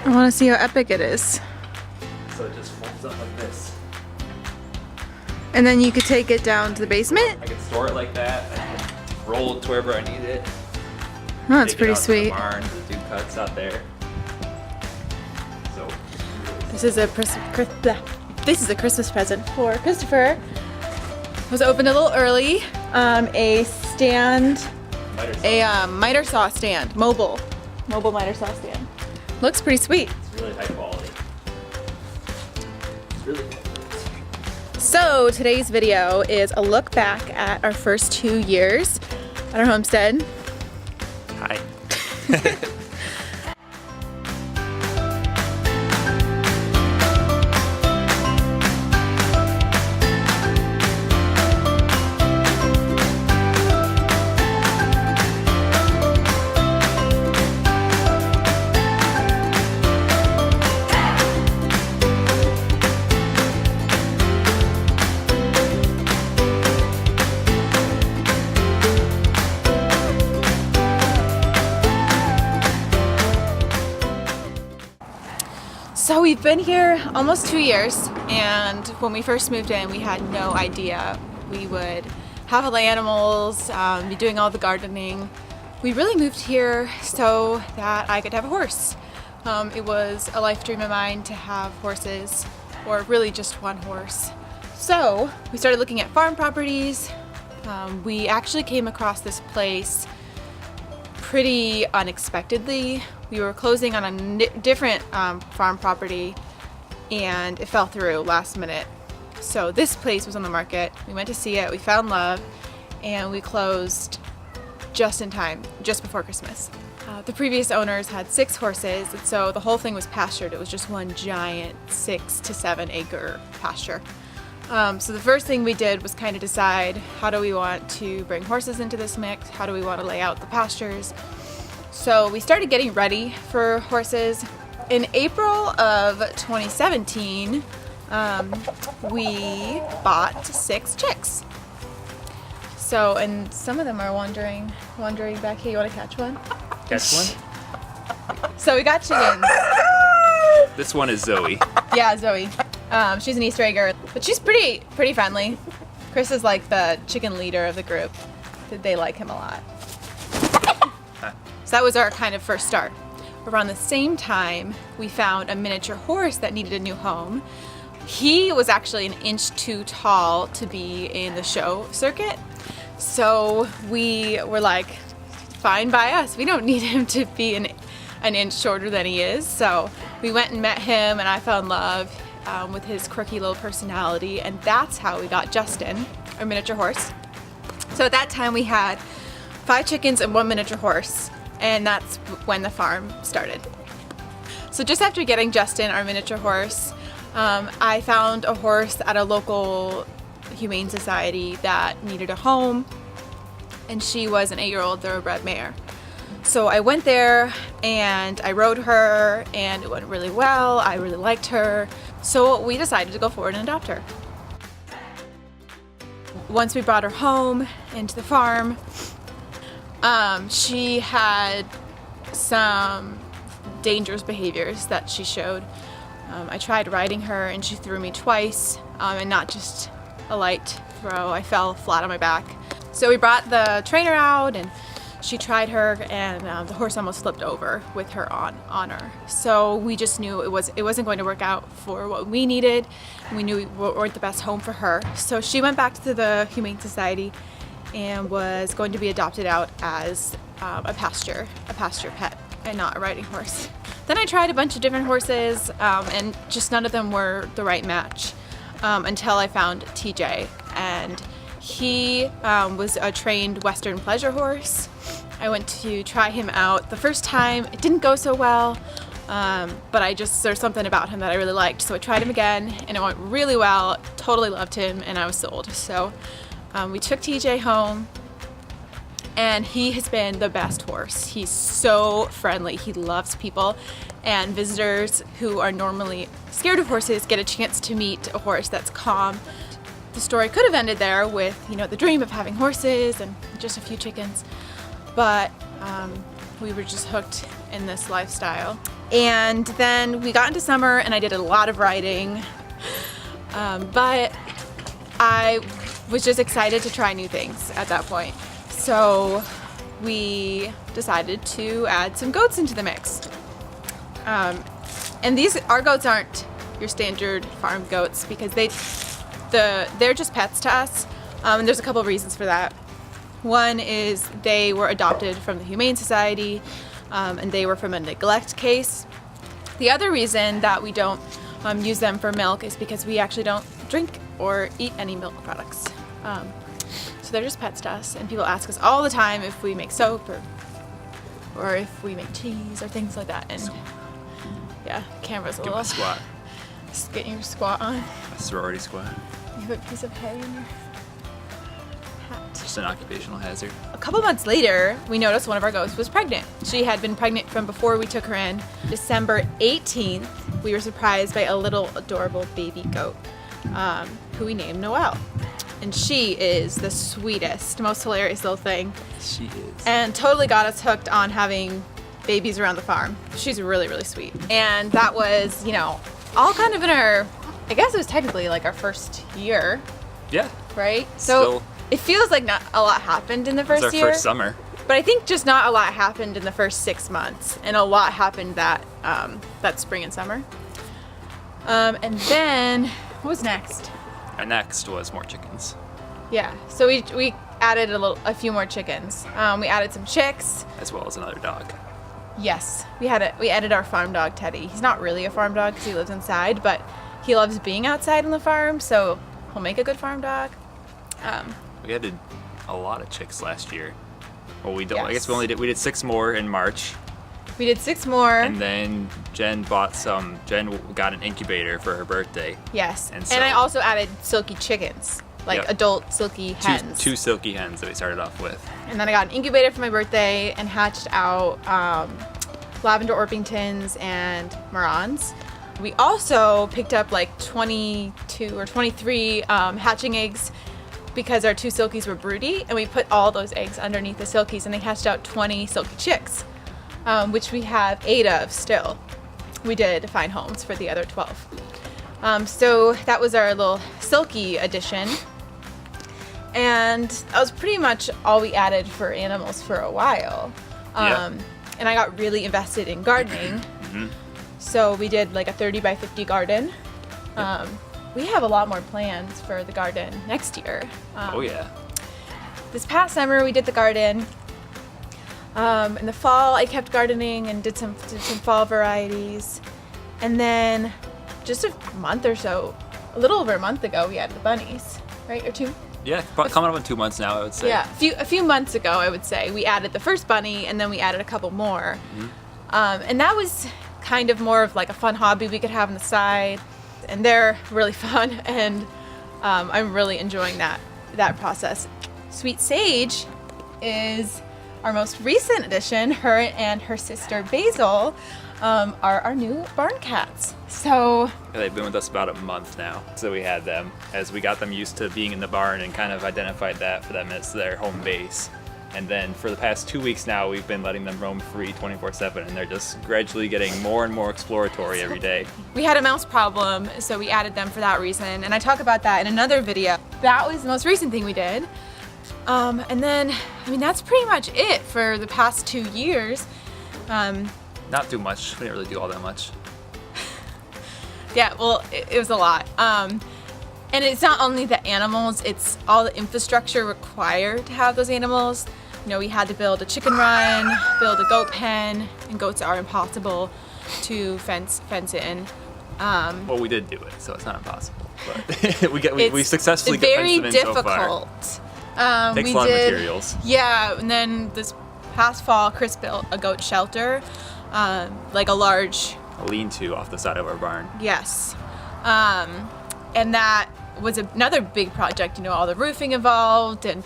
I want to see how epic it is. So it just folds up like this. And then you could take it down to the basement? I can store it like that. I can roll it to wherever I need it. Oh, that's pretty sweet. The barn, the dew cuts out there. So This is a Christmas present for Christopher. It was opened a little early. A stand, miter saw stand, mobile miter saw stand. Looks pretty sweet. It's really high quality. It's really good. So today's video is a look back at our first 2 years at our homestead. Hi. So we've been here almost 2 years, and when we first moved in, we had no idea we would have all the animals, be doing all the gardening. We really moved here so that I could have a horse. It was a life dream of mine to have horses, or really just one horse. So we started looking at farm properties. We actually came across this place pretty unexpectedly. We were closing on a different farm property and it fell through last minute. So this place was on the market. We went to see it, we found love, and we closed just in time, just before Christmas. The previous owners had 6 horses, and so the whole thing was pastured. It was just one giant 6 to 7 acre pasture. So the first thing we did was kind of decide, how do we want to bring horses into this mix? How do we want to lay out the pastures? So we started getting ready for horses. In April of 2017, we bought 6 chicks. So, and some of them are wandering back here. You want to catch one? Catch one? So we got chickens. This one is Zoe. Yeah, Zoe. She's an Easter egger, but she's pretty friendly. Chris is like the chicken leader of the group. They like him a lot. So that was our kind of first start. Around the same time, we found a miniature horse that needed a new home. He was actually an inch too tall to be in the show circuit. So we were like, fine by us. We don't need him to be an inch shorter than he is. So we went and met him, and I fell in love with his quirky little personality, and that's how we got Justin, our miniature horse. So at that time we had 5 chickens and 1 miniature horse, and that's when the farm started. So just after getting Justin, our miniature horse, I found a horse at a local humane society that needed a home, and she was an 8-year-old thoroughbred mare. So I went there and I rode her, and it went really well. I really liked her. So we decided to go forward and adopt her. Once we brought her home into the farm, she had some dangerous behaviors that she showed. I tried riding her and she threw me twice, and not just a light throw. I fell flat on my back. So we brought the trainer out and she tried her, and the horse almost flipped over with her on her. So we just knew it wasn't going to work out for what we needed, and we knew we weren't the best home for her. So she went back to the Humane Society and was going to be adopted out as a pasture pet and not a riding horse. Then I tried a bunch of different horses, and just none of them were the right match until I found TJ, and he was a trained Western pleasure horse. I went to try him out the first time. It didn't go so well, but there's something about him that I really liked. So I tried him again and it went really well. Totally loved him, and I was sold. So we took TJ home, and he has been the best horse. He's so friendly. He loves people, and visitors who are normally scared of horses get a chance to meet a horse that's calm. The story could have ended there with, the dream of having horses and just a few chickens, but we were just hooked in this lifestyle. And then we got into summer and I did a lot of riding, but I was just excited to try new things at that point. So we decided to add some goats into the mix. And our goats aren't your standard farm goats because they're just pets to us. And there's a couple of reasons for that. One is they were adopted from the Humane Society, and they were from a neglect case. The other reason that we don't use them for milk is because we actually don't drink or eat any milk products. So they're just pets to us, and people ask us all the time if we make soap or if we make cheese or things like that. And yeah, camera's a Give little. a squat. Just getting your squat on. A sorority squat. You have a piece of hay in your hat. Just an occupational hazard. A couple months later, we noticed one of our goats was pregnant. She had been pregnant from before we took her in. December 18th, we were surprised by a little adorable baby goat who we named Noelle. And she is the sweetest, most hilarious little thing. She is. And totally got us hooked on having babies around the farm. She's really, really sweet. And that was, all kind of in I guess it was technically like our first year, Yeah. right? So Still, it feels like not a lot happened in the it was first our year. first summer. But I think just not a lot happened in the first 6 months, and a lot happened that spring and summer. And then what was next? And next was more chickens. Yeah, so we added a few more chickens. We added some chicks. As well as another dog. Yes, we added our farm dog Teddy. He's not really a farm dog because he lives inside, but he loves being outside on the farm, so he'll make a good farm dog. We added a lot of chicks last year. Well, we don't. I Yes. guess we did 6 more in March. We did 6 more. And then Jen got an incubator for her birthday. Yes, And and I so- also added silky chickens, like Yep. adult silky hens. Two silky hens that we started off with. And then I got an incubator for my birthday and hatched out lavender Orpingtons and Marans. We also picked up like 22 or 23 hatching eggs because our 2 silkies were broody, and we put all those eggs underneath the silkies, and they hatched out 20 silky chicks, which we have 8 of still. We did find homes for the other 12. So that was our little silky addition. And that was pretty much all we added for animals for a while. Yeah. And I got really invested in gardening. So we did like a 30 by 50 garden. We have a lot more plans for the garden next year. Oh yeah. This past summer we did the garden. In the fall I kept gardening and did some fall varieties. And then just a month or so, a little over a month ago, we added the bunnies, right? Or 2? Yeah, coming up in 2 months now, I would say. Yeah, a few months ago, I would say, we added the first bunny, and then we added a couple more. And that was kind of more of like a fun hobby we could have on the side. And they're really fun, and I'm really enjoying that process. Sweet Sage is our most recent addition. Her and her sister Basil are our new barn cats. So Yeah, they've been with us about a month now. So we had them as we got them used to being in the barn and kind of identified that for them as their home base. And then for the past 2 weeks now, we've been letting them roam free 24/7, and they're just gradually getting more and more exploratory every day. we had a mouse problem, so we added them for that reason. And I talk about that in another video. That was the most recent thing we did. And then, that's pretty much it for the past 2 years. Not too much. We didn't really do all that much. Yeah, well, it was a lot. And it's not only the animals, it's all the infrastructure required to have those animals. We had to build a chicken run, build a goat pen, and goats are impossible to fence in. Well, we did do it, so it's not impossible. But we successfully got very fenced them in so far. difficult. Takes a lot of materials. Yeah, and then this past fall, Chris built a goat shelter, like a large. A lean-to off the side of our barn. Yes. And that was another big project, all the roofing involved. And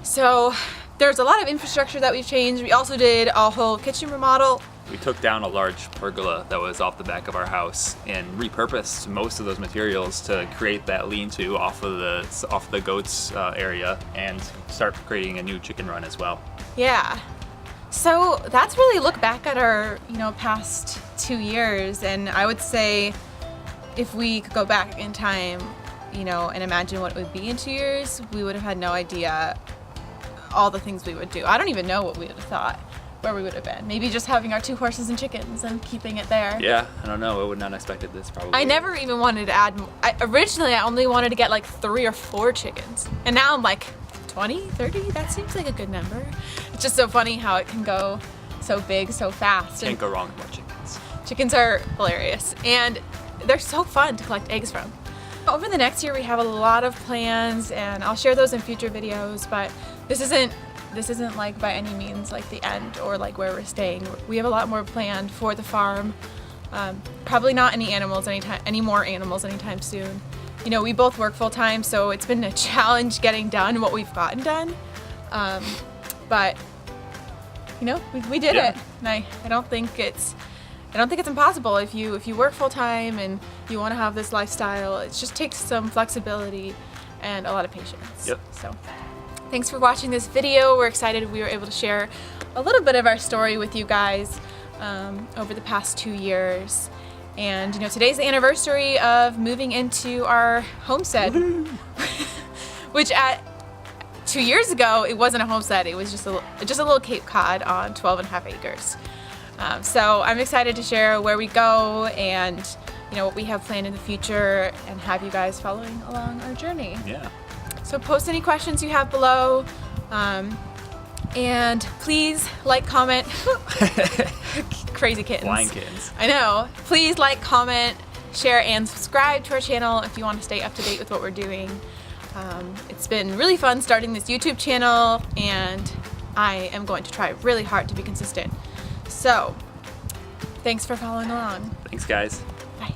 so there's a lot of infrastructure that we've changed. We also did a whole kitchen remodel. We took down a large pergola that was off the back of our house and repurposed most of those materials to create that lean-to off the goats area and start creating a new chicken run as well. Yeah. So that's really a look back at our, past 2 years, and I would say if we could go back in time, and imagine what it would be in 2 years, we would have had no idea all the things we would do. I don't even know what we would have thought, where we would have been. Maybe just having our 2 horses and chickens and keeping it there. Yeah, I don't know. I would not have expected this probably. I never even wanted to add more. Originally, I only wanted to get like 3 or 4 chickens, and now I'm like 20, 30. That seems like a good number. It's just so funny how it can go so big so fast. Can't go wrong with more chickens. Chickens are hilarious, and they're so fun to collect eggs from. Over the next year, we have a lot of plans, and I'll share those in future videos, but this isn't like by any means like the end or like where we're staying. We have a lot more planned for the farm. Probably not any more animals anytime soon. We both work full time, so it's been a challenge getting done what we've gotten done. But we did it, and I don't think it's impossible if you work full time and you want to have this lifestyle. It just takes some flexibility and a lot of patience. Yep. So thanks for watching this video. We're excited we were able to share a little bit of our story with you guys over the past 2 years. And today's the anniversary of moving into our homestead, which at 2 years ago it wasn't a homestead. It was just a little Cape Cod on 12.5 acres. So I'm excited to share where we go and what we have planned in the future, and have you guys following along our journey. Yeah. So post any questions you have below, and please like, comment. Crazy kittens. Flying kittens. I know. Please like, comment, share, and subscribe to our channel if you want to stay up to date with what we're doing. It's been really fun starting this YouTube channel, and I am going to try really hard to be consistent. So, thanks for following along. Thanks, guys. Bye.